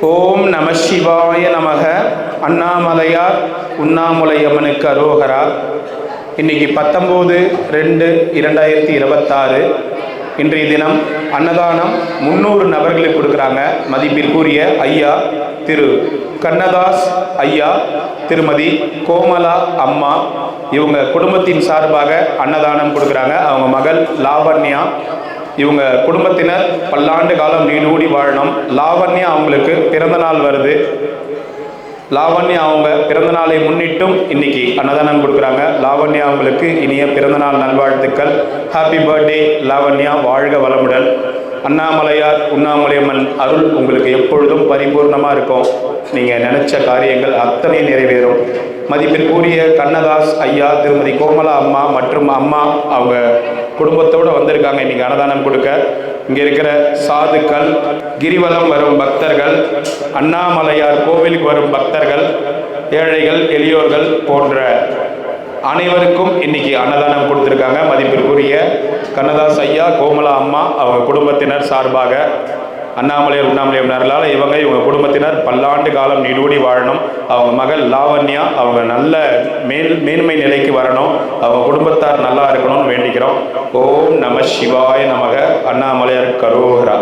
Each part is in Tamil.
ஓம் நம சிவாய நமக. அண்ணாமலையார் உண்ணாமுலை அம்மனுக்கு அரோகரா. இன்னைக்கு 19/2/2026 இன்றைய தினம் அன்னதானம் 300 நபர்களுக்கு கொடுக்குறாங்க. மதிப்பிற்குரிய ஐயா திரு கண்ணதாஸ் ஐயா, திருமதி கோமலா அம்மா, இவங்க குடும்பத்தின் சார்பாக அன்னதானம் கொடுக்குறாங்க. அவங்க மகள் லாவண்யா, இவங்க குடும்பத்தினர் பல்லாண்டு காலம் நீடூடி வாழணும். லாவண்யா அவங்களுக்கு பிறந்த நாள் வருது. லாவண்யா அவங்க பிறந்த நாளை முன்னிட்டும் இன்னைக்கு அன்னதானம் கொடுக்குறாங்க. லாவண்யா அவங்களுக்கு இனிய பிறந்தநாள் நல்வாழ்த்துக்கள். ஹாப்பி பர்த்டே லாவண்யா, வாழ்க வளமுடன். அண்ணாமலையார் உண்ணாமுலையம்மன் அருள் உங்களுக்கு எப்பொழுதும் பரிபூர்ணமாக இருக்கும். நீங்கள் நினைச்ச காரியங்கள் அத்தனை நிறைவேறும். மதிப்பிற்குரிய கண்ணதாஸ் ஐயா, திருமதி கோமலா அம்மா மற்றும் அம்மா அவங்க குடும்பத்தோடு வந்திருக்காங்க இன்றைக்கி அன்னதானம் கொடுக்க. இங்கே இருக்கிற சாதுக்கள், கிரிவலம் வரும் பக்தர்கள், அண்ணாமலையார் கோவிலுக்கு வரும் பக்தர்கள், ஏழைகள், எளியோர்கள் போன்ற அனைவருக்கும் இன்னைக்கு அன்னதானம் கொடுத்துருக்காங்க. மதிப்பிற்குரிய கண்ணதாஸ் ஐயா, கோமலா அம்மா அவங்க குடும்பத்தினர் சார்பாக அண்ணாமலையார் உண்ணாமுலையம்மனாரால் இவங்க குடும்பத்தினர் பல்லாண்டு காலம் நீடூடி வாழணும். அவங்க மகள் லாவண்யா அவங்க நல்ல மேன்மை நிலைக்கு வரணும். அவங்க குடும்பத்தார் நல்லா இருக்கணும்னு வேண்டிக்கிறோம். ஓம் நம சிவாய நமக. அண்ணாமலையார் கரோகரா.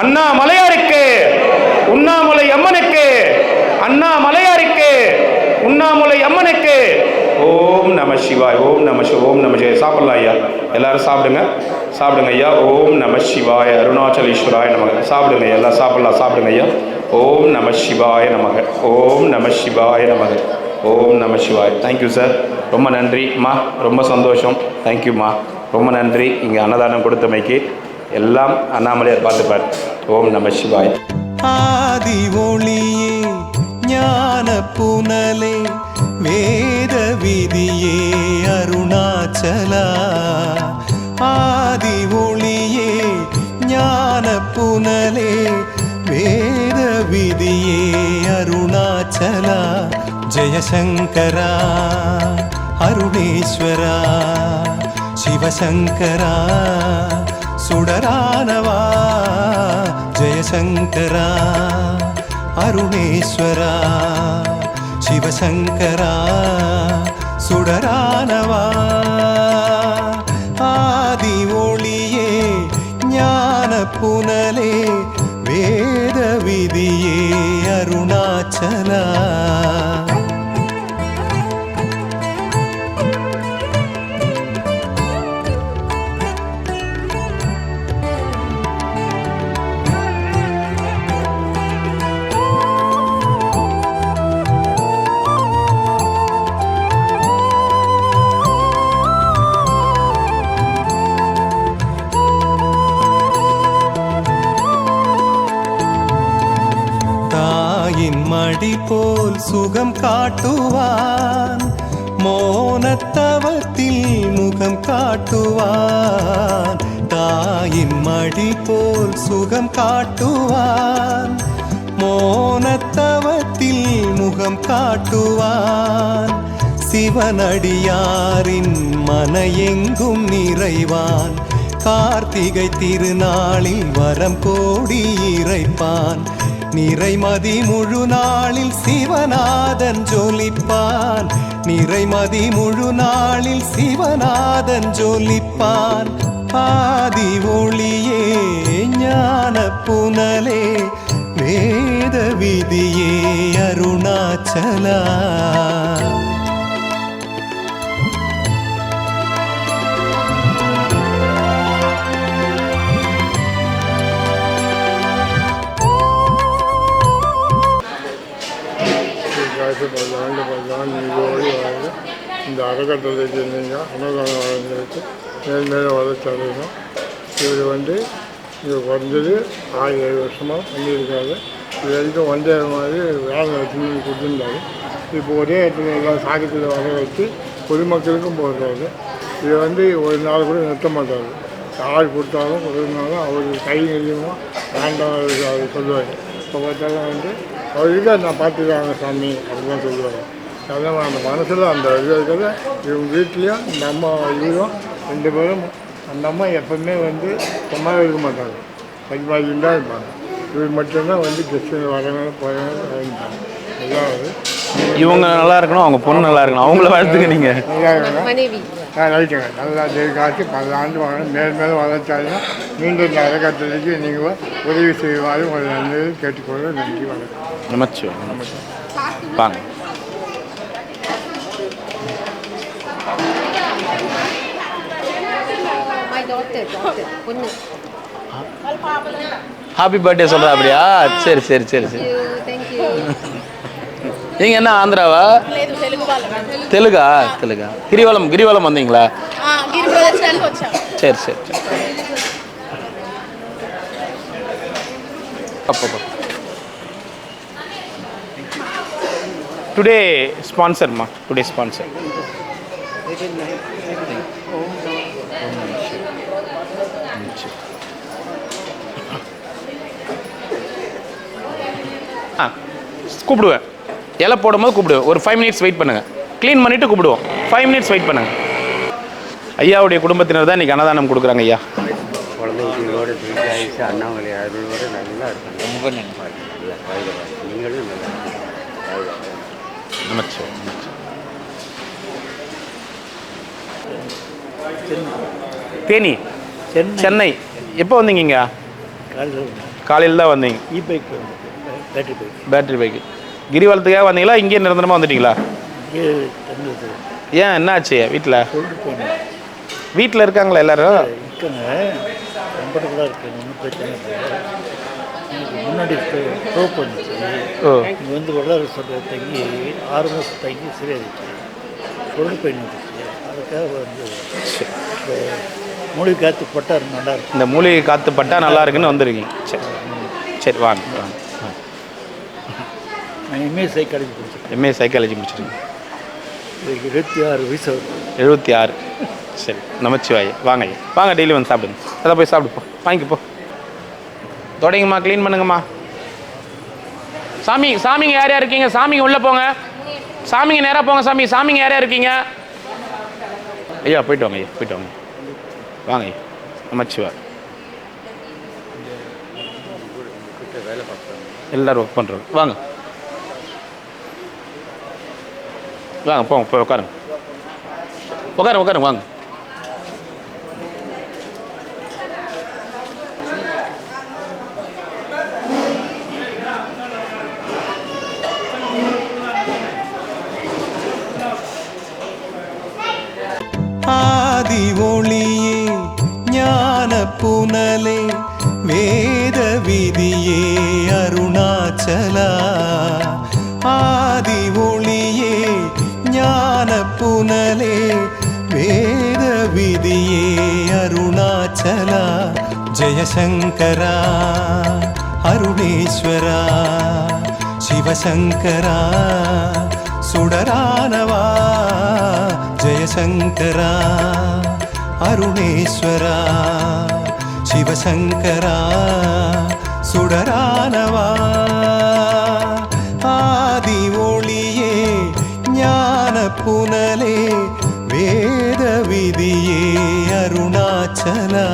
அண்ணாமலையாருக்கு உண்ணாமுலை அம்மனுக்கு, அண்ணாமலையாருக்கு உண்ணாமுலை அம்மனுக்கு. ஓம் நம சிவாய். ஓம் நம சிவ. ஓம் நம சிவாய். சாப்பிடலாம் ஐயா, எல்லாரும் சாப்பிடுங்க, சாப்பிடுங்க ஐயா. ஓம் நம சிவாய அருணாச்சலேஸ்வராய நமக. சாப்பிடுங்க, எல்லாம் சாப்பிடலாம், சாப்பிடுங்க ஐயா. ஓம் நம சிவாய நமக. ஓம் நம சிவாய நமக. ஓம் நம சிவாய். தேங்க்யூ சார், ரொம்ப நன்றிம்மா, ரொம்ப சந்தோஷம். தேங்க்யூம்மா, ரொம்ப நன்றி. இங்கே அன்னதானம் கொடுத்தமைக்கு எல்லாம் அண்ணாமலையார் பார்த்துப்பார். ஓம் நம சிவாய். ஆதி ஒளியே ஞான புனலே வேத விதியே அருணாச்சலா. ஆதி ஒளியே ஞான புனலே வேத விதியே அருணாச்சலா. ஜெயசங்கரா அருணேஸ்வரா, சிவசங்கரா சுடரானவா. ஜெயசங்கரா அருணேஸ்வரா, சிவசங்கரா சுடரானவா. ஆதி ஒளியே ஞான புனலே வேத விதியே அருணாச்சலா. மடி போல் சுகம் காட்டுவான், மோனத்தவத்தில் முகம் காட்டுவான். தாயின் மடி போல் சுகம் காட்டுவான், மோனத்தவத்தில் முகம் காட்டுவான். சிவனடியாரின் மன எங்கும் நிறைவான் கார்த்திகை திருநாளில் வரம் கோடி இறைப்பான் நிறைமதி முழு நாளில் சிவநாதன் ஜொலிப்பான் நிறைமதி முழு நாளில் சிவநாதன் ஜொலிப்பான் ஆதி ஒளியே ஞான புனலே வேத விதியே அருணாச்சலா இந்த அறக்கட்டளைக்கு நீங்கள் அன்னதானம் வழங்குறதுக்கு மேல் வளர்ச்சி இவர் இங்கே குறைஞ்சது 6-7 வருஷமாக பண்ணியிருக்காரு. இது வரைக்கும் வந்த மாதிரி வேலை வச்சு கொடுத்துருந்தாரு. இப்போ ஒரே இடத்துல எல்லாம் சாதிக்குள்ள வர வச்சு பொதுமக்களுக்கும் போடுறாரு. இது ஒரு நாள் கூட நிறுத்த மாட்டார். யார் கொடுத்தாலும் கொடுத்தாலும் அவர் கை நெல்லியமாக வேண்டாம் அவர் சொல்லுவார். இப்போ பார்த்தாலும் அவர்கிட்ட நான் பார்த்துக்கிறாங்க சாமி அப்படிலாம் சொல்லுவாங்க. அதான் அந்த மனசில் அந்த இது இருக்கிறத இவங்க வீட்லேயும் இந்த அம்மா இவரும் 2 பேரும் அந்த அம்மா எப்பவுமே சும்மா இருக்க மாட்டாங்க. பரிமாறின்னு தான் இருப்பாங்க. இவர் மட்டும்தான் கெஸ்ட்டு வரவங்க போயவங்க வாங்கிப்பாங்க. எல்லாம் இவங்க நல்லா இருக்கணும், அவங்க பொண்ணு நல்லா இருக்கணும், அவங்கள வாழ்த்துக்க நீங்கள் நல்லா இருக்கணும். ரைட்டுங்க. நல்லா காட்சி 10 ஆண்டு வாங்கணும். மேலும் வளர்ச்சாலும் மீண்டும் இந்த அறக்கட்டளைக்கு நீங்கள் உதவி செய்வாரு உங்களை நன்றி கேட்டுக்கொள்ள. நன்றி, வணக்கம். நமச்சிவாய். வாங்க. ஹாப்பி பர்த்டே சொல்கிறா அப்படியா? சரி சரி சரி சரி. நீங்கள் என்ன ஆந்திராவா? தெலுங்கா? கிரிவலம் வந்தீங்களா? சரி சரி சரி. டுடே ஸ்பான்சர்மா, டுடே ஸ்பான்சர். கூப்பிடுவேன். இலை போடும்போது கூப்பிடுவேன். ஒரு 5 மினிட்ஸ் வெயிட் பண்ணுங்கள். க்ளீன் பண்ணிவிட்டு கூப்பிடுவோம். 5 மினிட்ஸ் வெயிட் பண்ணுங்கள். ஐயாவுடைய குடும்பத்தினர் தான் இன்றைக்கி அன்னதானம் கொடுக்குறாங்க. ஐயா குழந்தைங்களோட தீர்க்காயிச்சு அண்ணாமலை அருளோட நல்லா இருக்காங்க. ரொம்ப நீங்களும் நமச்சிவாய். தேனி, சென்னை. எப்போ வந்தீங்க இங்கே? காலையில் தான் வந்தீங்க. பேட்டரி பைக்கு கிரிவலத்துக்காக வந்தீங்களா? இங்கே நிரந்தரமாக வந்துட்டீங்களா? ஏன் என்னாச்சு? வீட்டில் இருக்காங்களா எல்லாரும்? முன்னாடி ஸ்ட்ரோக் வந்துச்சு. வள்ளலார் சொல்கிற தங்கி 6 மாதம் தங்கி சரியாயிடுச்சு. சொல்லிட்டு போயிடுச்சு. அதுக்காக மூலிகை காற்று பட்டால் நல்லா இருக்கும். இந்த மூலிகை காற்று பட்டால் நல்லா இருக்குன்னு வந்துருக்கீங்க. சரி சரி, வாங்க வாங்க. நான் எம்ஏ சைக்காலஜி முடிச்சிருக்கேன். எம்ஏ சைக்காலஜி முடிச்சிருக்கேன். 26 வயசு. 76. சரி, நமச்சிவாய். வாங்க ஐயா, வாங்க. டெய்லி வந்து சாப்பிடுங்க. அதான் போய் சாப்பிடுப்போ, வாங்கிப்போ. தொடங்கம்மா, க்ளீன் பண்ணுங்கம்மா. சாமிங்க யார் யார் இருக்கீங்க? சாமிங்க உள்ளே போங்க. சாமிங்க நேராக போங்க. சாமிங்க யார் யார் இருக்கீங்க? ஐயா போயிட்டு வாங்க. ஐயா போயிட்டு வாங்க. வாங்க ஐயா, நமச்சிவாய். எல்லோரும் ஒர்க் பண்ணுறோம். வாங்க வாங்க, போங்க, போய் உட்காருங்க. வாங்க. ஆதி ஒளியே ஞான புனலே வேத விதியே அருணாச்சலா. ஆதி ஒளியே ஞான புனலே வேத விதியே அருணாச்சலா. ஜெயசங்கரா அருணேஸ்வரா சிவசங்கரா சுடரானவா. ஜெயசங்கரா அருணேஸ்வரா சிவசங்கரா சுடரானவா. ஆதி ஒளியே ஞான புனலே வேத விதியே அருணாச்சலா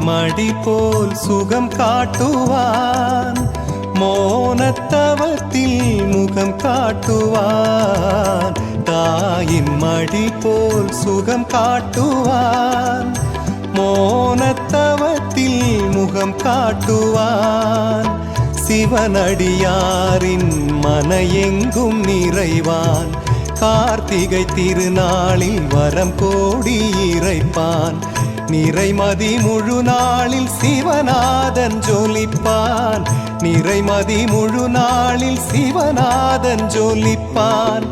மடி போல் சுகம் காட்டுவான் மோனத்தவத்தில் முகம் காட்டுவான் தாயின் மடி போல் சுகம் காட்டுவான் மோனத்தவத்தில் முகம் காட்டுவான் சிவனடியாரின் மனையெங்கும் நிறைவான் கார்த்திகை திருநாளில் வரம் கோடி இறைப்பான் நிறைமதி முழு நாளில் சிவநாதன் ஜொலிப்பான் நிறைமதி முழு நாளில் சிவநாதன் ஜொலிப்பான்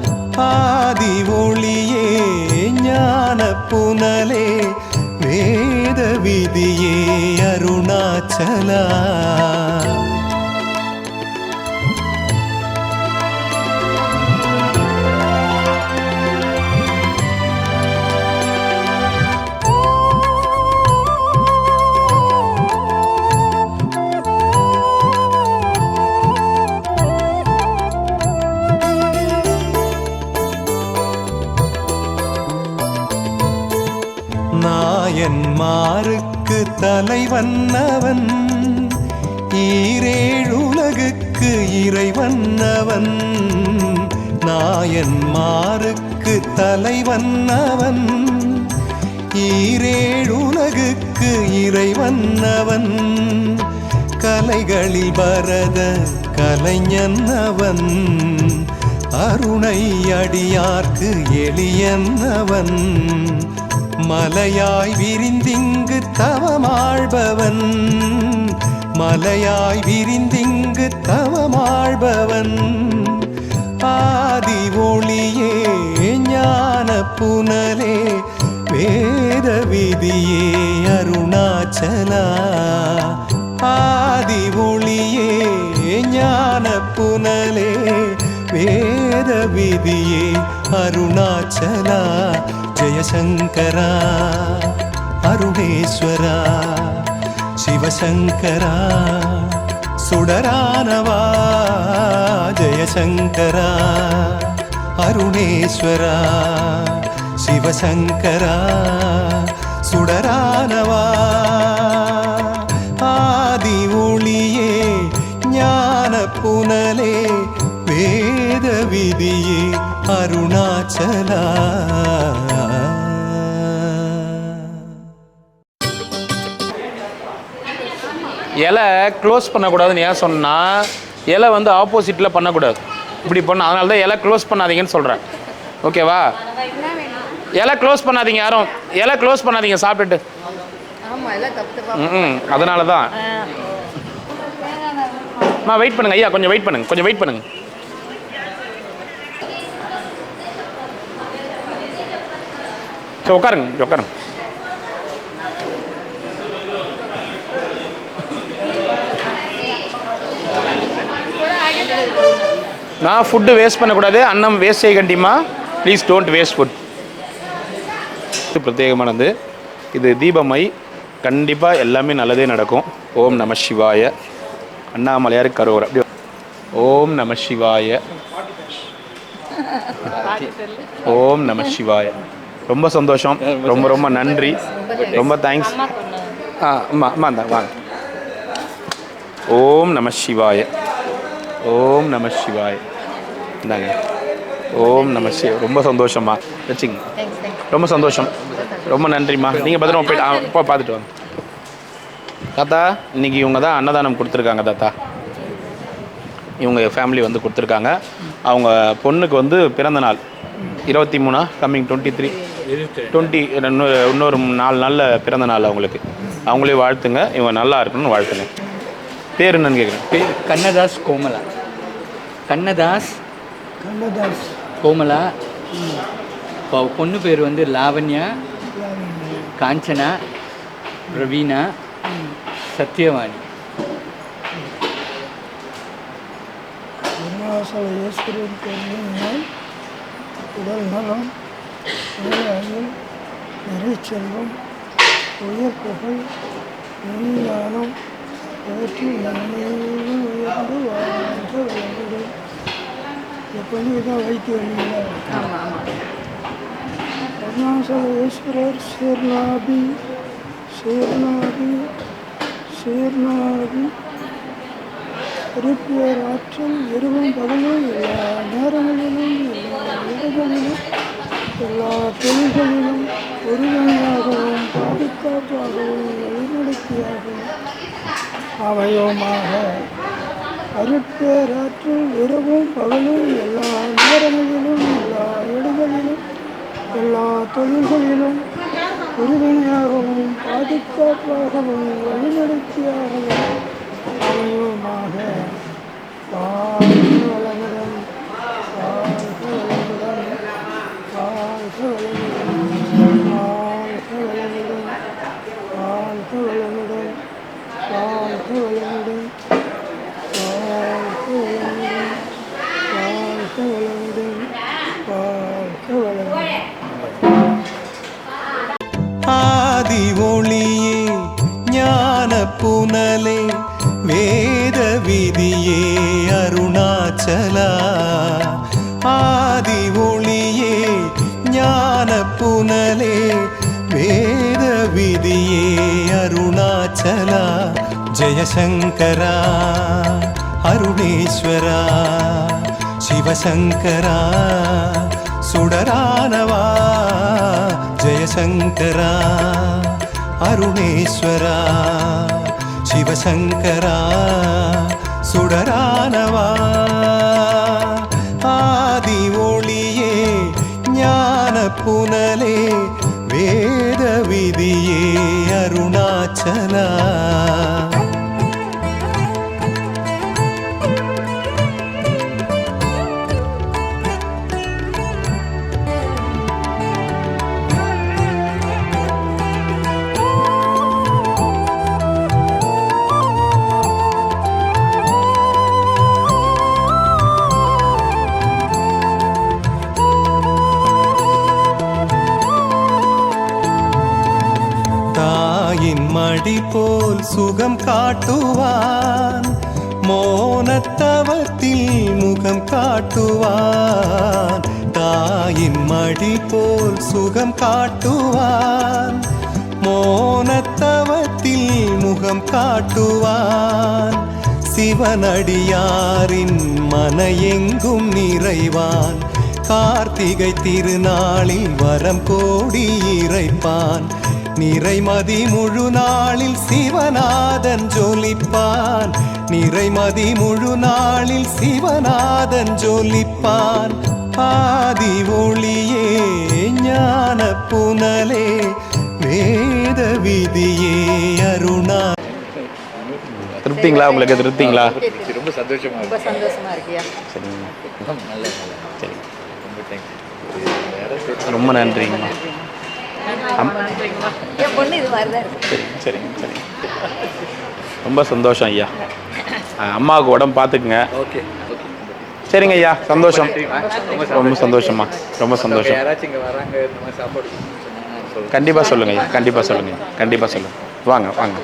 ஆதி ஒளியே ஞான புனலே வேத விதியே அருணாச்சலா நாயன்மாருக்கு தலைவன்னவன் ஈரேழுலகுக்கு இறைவன்னவன் நாயன்மாருக்கு தலைவன்னவன் ஈரேழுலகுக்கு இறைவன்னவன் கலைகளில் பரத கலைஞன்னவன் அருணை அடியார்க்கு எளியன்னவன் மலையாய் விரிந்திங்கு தவமாழ்பவன் மலையாய் விரிந்திங்கு தவமாழ்பவன் ஆதி ஒளியே ஞான புனலே வேத விதியே அருணாச்சலா ஆதி ஒளியே ஞான புனலே வேத விதியே அருணாச்சலா ஜெயசங்கரா அருணேஸ்வரா சிவசங்கரா சுடரானவா ஜெயசங்கரா அருணேஸ்வரா சிவசங்கரா சுடரானவா ஆதி ஒளியே ஞான புனலே வேத விதியே அருணாச்சலா இலை க்ளோஸ் பண்ணக்கூடாதுன்னு ஏன் சொன்னால் இலை வந்து ஆப்போசிட்டில் பண்ணக்கூடாது இப்படி பண்ண அதனால தான் இலை க்ளோஸ் பண்ணாதீங்கன்னு சொல்கிறேன் ஓகேவா இலை க்ளோஸ் பண்ணாதீங்க யாரும் இலை க்ளோஸ் பண்ணாதீங்க சாப்பிட்டுட்டு அதனால தான் வெயிட் பண்ணுங்க ஐயா கொஞ்சம் வெயிட் பண்ணுங்க சரி உட்காருங்க நான் ஃபுட்டு வேஸ்ட் பண்ணக்கூடாது அன்னம் வேஸ்ட் செய்ய கண்டிமா ப்ளீஸ் டோன்ட் வேஸ்ட் ஃபுட் இது பிரத்யேகமானது இது தீபமை கண்டிப்பாக எல்லாமே நல்லதே நடக்கும் ஓம் நம சிவாய அண்ணாமலையார் கரோர் அப்படி ஓம் நம சிவாய ஓம் நம சிவாய ரொம்ப சந்தோஷம் ரொம்ப நன்றி ரொம்ப தேங்க்ஸ் அம்மா வாங்க ஓம் நம சிவாய ஓம் நம சிவாய இந்தாங்க ஓம் நம சிவாய ரொம்ப சந்தோஷம்மா வச்சுங்க ரொம்ப சந்தோஷம் ரொம்ப நன்றிம்மா நீங்கள் பத்திரமா போயிட்டு பார்த்துட்டு வாங்க தாத்தா இன்றைக்கி இவங்க தான் அன்னதானம் கொடுத்துருக்காங்க தாத்தா இவங்க ஃபேமிலி வந்து கொடுத்துருக்காங்க அவங்க பொண்ணுக்கு வந்து பிறந்த நாள் 23 கம்மிங் 20 இன்னொரு 4 நாளில் பிறந்த நாள் அவங்களுக்கு அவங்களே வாழ்த்துங்க இவங்க நல்லா இருக்கணும்னு வாழ்த்துங்க பேர் என்னன்னு கேட்குறேன் பேர் கண்ணதாஸ் கோமலா கண்ணதாஸ் கோமலா இப்போ பொண்ணு பேர் வந்து லாவண்யா, காஞ்சனா, பிரவீனா, சத்யவாணி. அருணாச்சல ஈஸ்வரர் கோயிலினால் உடல் நலம், அறிவு, நிறைச்செல்வம், உயர் புகழ், ஞானம் இவற்றில் நன்மையோடு உயர்ந்து வாழ்ந்த வளமுடன். எப்போதும் இதான் வைத்து வரீங்களா? அருணாச்சல ஈஸ்வரர் சேர்நாபி சேர்நாபி சேர்நாபி திருப்பியர் ஆற்றல் இரவும் பகலும் எல்லா நேரங்களிலும் எல்லா இடங்களிலும் எல்லா தொழில்களிலும் ஒருவனாகவும் பாதுகாப்பாகவும் வழிநடத்தியாகவும் அமையோமாக. அருட்பேராற்றல் இரவும் பகலும் எல்லா நேரங்களிலும் எல்லா இடங்களிலும் எல்லா தொழில்களிலும் உறுதுணையாகவும் பாதுகாப்பாகவும் வழிநடத்தியாகவும் அமையோமாக. வாழ்க வளமுடன், வாழ்க வளமுடன், வாழ்க வளமுடன், வாழ்க வளமுடன், வாழ்க வளமுடன், வாழ்க வளமுடன், வாழ்க வளமுடன், வாழ்க வளமுடன், வாழ்க வளமுடன். ஆதி ஒளியே ஞான புனலே வேத விதியே அருணாச்சலா. ஆதி ஒளியே ஞான புனலே வேத விதியே அருணாச்சலா. ஜெயசங்கரா அருணேஸ்வரா சிவசங்கரா சுடரானவா. ஜெயசங்கரா அருணேஸ்வரா சிவசங்கரா சுடரானவா. ஆதி ஒளியே ஞான புனலே வேத விதியே அருணாச்சலா. மடி போல் சுகம் காட்டுவான், மோனத்தவத்தில் முகம் காட்டுவான். தாயின் மடி போல் சுகம் காட்டுவான், மோனத்தவத்தில் முகம் காட்டுவான். சிவனடியாரின் மன எங்கும் நிறைவான், கார்த்திகை திருநாளில் வரம் கோடி இறைப்பான். நிறைமதி முழு நாளில் சிவநாதன் ஜொலிப்பான், நிறைமதி முழு நாளில் சிவநாதன் ஜொலிப்பான். ஆதி ஒளியே ஞான புனலே வேத விதியே அருணா. திருப்திங்களா? உங்களுக்கு திருப்திங்களா? ரொம்ப சந்தோஷமா ரொம்ப சந்தோஷமா இருக்கியா? சரிங்க, நல்ல சரி, ரொம்ப தேங்க்ஸ். ரொம்ப நன்றிங்கம்மா. என் பொண்ணு இது மாதிரி தான் இருக்கு. சரிங்க சரிங்க, ரொம்ப சந்தோஷம் ஐயா. அம்மாவுக்கு உடம்பு பார்த்துக்குங்க. ஓகே, சரிங்க ஐயா, சந்தோஷம், ரொம்ப சந்தோஷமா, ரொம்ப சந்தோஷம். யாராச்சும் இங்கே வராங்க இந்த மாதிரி சாப்பாடு கண்டிப்பாக சொல்லுங்கள் ஐயா, கண்டிப்பாக சொல்லுங்கள், கண்டிப்பாக சொல்லுங்கள். வாங்க வாங்க.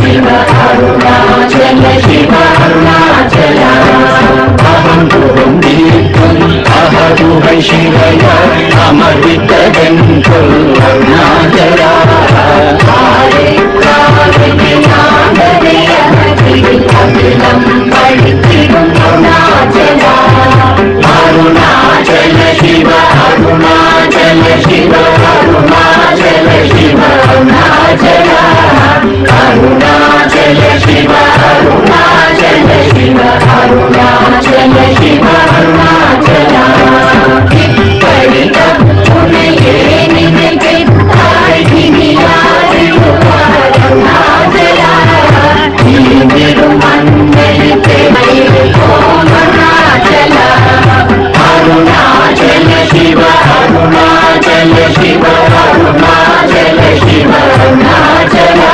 Shiva, Arunachala Shiva, அருணாச்சல அகம் புகும் தீர்க்கும் அகதுகை சிறைய அமர்வித்ததென் சொல் அருணாச்சலா பழித்திடும் அருணாச்சலா அருணாச்சல சிவ அருணாச்சல சிவ அருணாச்சல சிவ அருணாச்சலா அருணாச்சல சிவ அருணாச்சல சிவ அருணாச்சல சிவ அருணாச்சலா இப்படி உன்னையே நினைத்தாய் இனியாதிருவாய் அருணாச்சலா நீங்கிடும் மண்ணில் பெய்யும் அருணாச்சலா அருணாச்சல சிவ அருணாச்சல சிவ அருணாச்சல சிவ அருணாச்சலா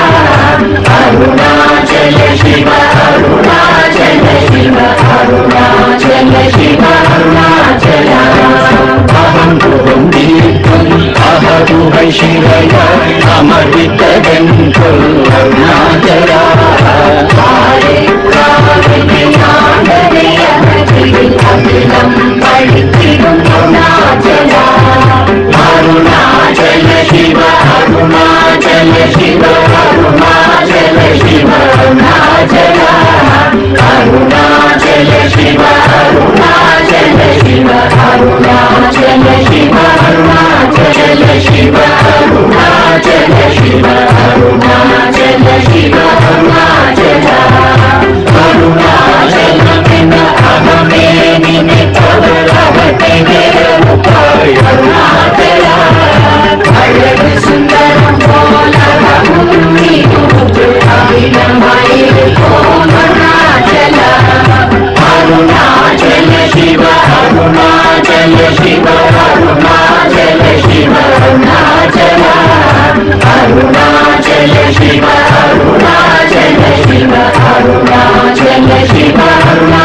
அருணாச்சல சிவ அருணாச்சல சிவ அருணாச்சல சிவ அருணாச்சலா அகம் புகும் தீர்க்கும் அகதுகை சிறைய அமர்வித்ததென் சொல் அருணாச்சலா பழித்திடும் அருணாச்சலா அருணாச்சல சிவ அருணாச்சல சிவ அருணாச்சல சிவ அருணாச்சலா அருணாச்சல சிவ அருணாச்சல சிவ அருணாச்சல சிவ அருணாச்சல சிவ அருணாச்சல சிவ அருணாச்சல சிவ அருணாச்சலா அருணாச்சலமென அகமே நினைத்தவர் அவத்தை வேறுபாய் அருணாச்சலா அழகு சுந்தரம் போல அகிலமாயிருக்கும் அருணாச்சலா அருணாச்சல சிவ அருணாச்சல சிவ அருணாச்சல சிவ அருணாச்சலா அருணாச்சல சிவ அருணாச்சல சிவ அருணாச்சல சிவ அருணா